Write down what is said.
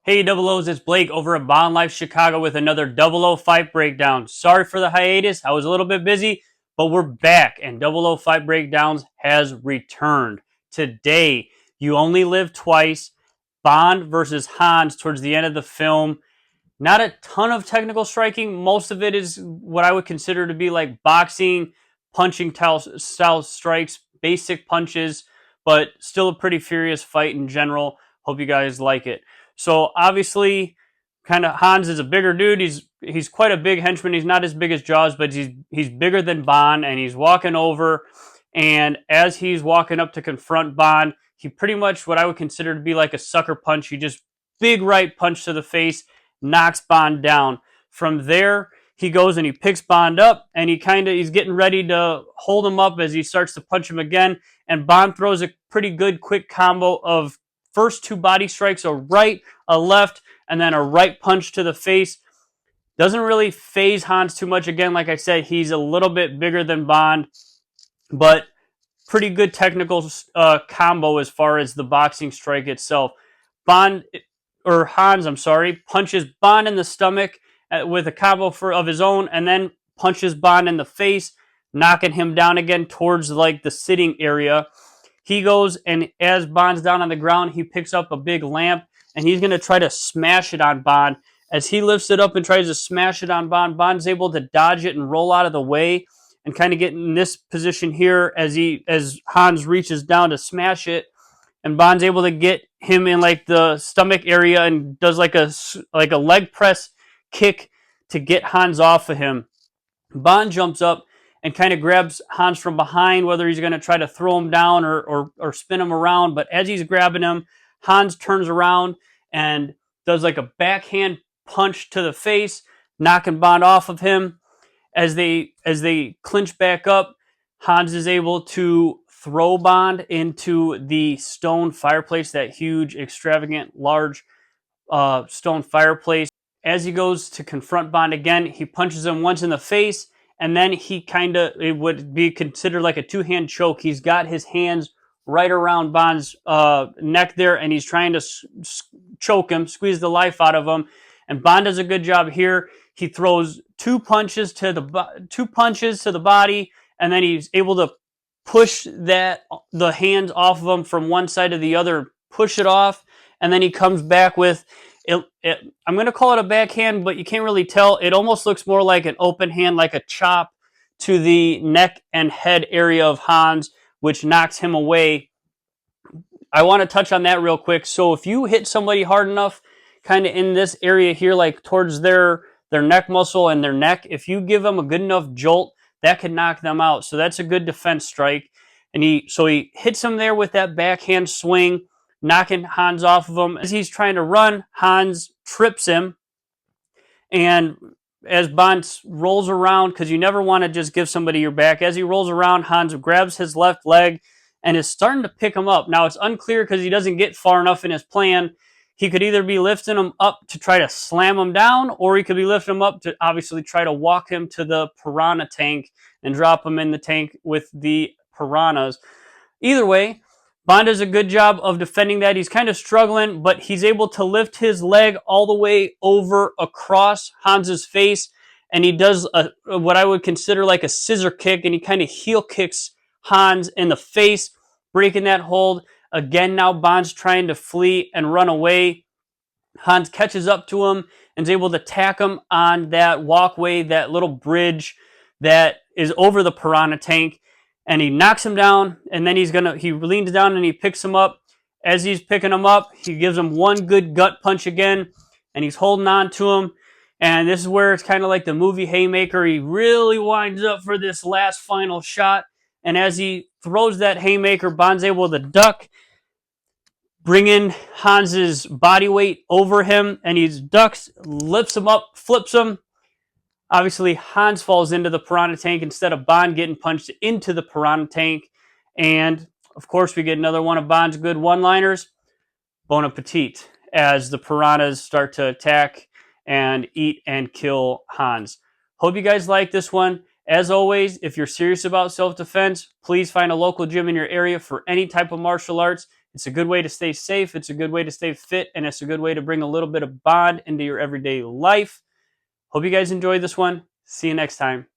Hey Double O's, it's Blake over at Bond Life Chicago with another 005 breakdown. Sorry for the hiatus, I was a little bit busy, but we're back and 005 Breakdowns has returned. Today, You Only Live Twice, Bond versus Hans towards the end of the film. Not a ton of technical striking, most of it is what I would consider to be like boxing, punching style strikes, basic punches, but still a pretty furious fight in general. Hope you guys like it. So obviously, kind of Hans is a bigger dude. He's quite a big henchman. He's not as big as Jaws, but he's bigger than Bond, and he's walking over. And as he's walking up to confront Bond, he pretty much what I would consider to be like a sucker punch. He just big right punch to the face, knocks Bond down. From there, he goes and he picks Bond up, and he's getting ready to hold him up as he starts to punch him again. And Bond throws a pretty good quick combo of first two body strikes, a right, a left, and then a right punch to the face. Doesn't really phase Hans too much. Again, like I said, he's a little bit bigger than Bond, but pretty good technical combo as far as the boxing strike itself. Hans, punches Bond in the stomach with a combo of his own, and then punches Bond in the face, knocking him down again towards like the sitting area. He goes, and as Bond's down on the ground, he picks up a big lamp, and he's going to try to smash it on Bond. As he lifts it up and tries to smash it on Bond, Bond's able to dodge it and roll out of the way and kind of get in this position here as Hans reaches down to smash it, and Bond's able to get him in like the stomach area and does like a leg press kick to get Hans off of him. Bond jumps up and kind of grabs Hans from behind, whether he's going to try to throw him down or spin him around. But as he's grabbing him, Hans turns around and does like a backhand punch to the face, knocking Bond off of him. As they clinch back up, Hans is able to throw Bond into the stone fireplace, that huge, extravagant, large stone fireplace. As he goes to confront Bond again, he punches him once in the face, and then it would be considered like a two-hand choke. He's got his hands right around Bond's neck there, and he's trying to choke him, squeeze the life out of him. And Bond does a good job here. He throws two punches to the body, and then he's able to push the hands off of him from one side to the other, push it off, and then he comes back with I'm going to call it a backhand, but you can't really tell. It almost looks more like an open hand, like a chop to the neck and head area of Hans, which knocks him away. I want to touch on that real quick. So if you hit somebody hard enough, kind of in this area here, like towards their neck muscle and their neck, if you give them a good enough jolt, that could knock them out. So that's a good defense strike. And he hits him there with that backhand swing, knocking Hans off of him. As he's trying to run, Hans trips him. And as Bond rolls around, because you never want to just give somebody your back, as he rolls around, Hans grabs his left leg and is starting to pick him up. Now, it's unclear because he doesn't get far enough in his plan. He could either be lifting him up to try to slam him down, or he could be lifting him up to obviously try to walk him to the piranha tank and drop him in the tank with the piranhas. Either way, Bond does a good job of defending that. He's kind of struggling, but he's able to lift his leg all the way over across Hans's face, and he does what I would consider like a scissor kick, and he kind of heel kicks Hans in the face, breaking that hold. Again, now Bond's trying to flee and run away. Hans catches up to him and is able to tack him on that walkway, that little bridge that is over the piranha tank. And he knocks him down, and then he leans down and he picks him up. As he's picking him up, he gives him one good gut punch again, and he's holding on to him. And this is where it's kind of like the movie Haymaker. He really winds up for this last final shot. And as he throws that haymaker, Bond's able to duck, bring in Hans's body weight over him, and he ducks, lifts him up, flips him. Obviously, Hans falls into the piranha tank instead of Bond getting punched into the piranha tank. And, of course, we get another one of Bond's good one-liners, Bon appetit, as the piranhas start to attack and eat and kill Hans. Hope you guys like this one. As always, if you're serious about self-defense, please find a local gym in your area for any type of martial arts. It's a good way to stay safe. It's a good way to stay fit. And it's a good way to bring a little bit of bond into your everyday life. Hope you guys enjoyed this one. See you next time.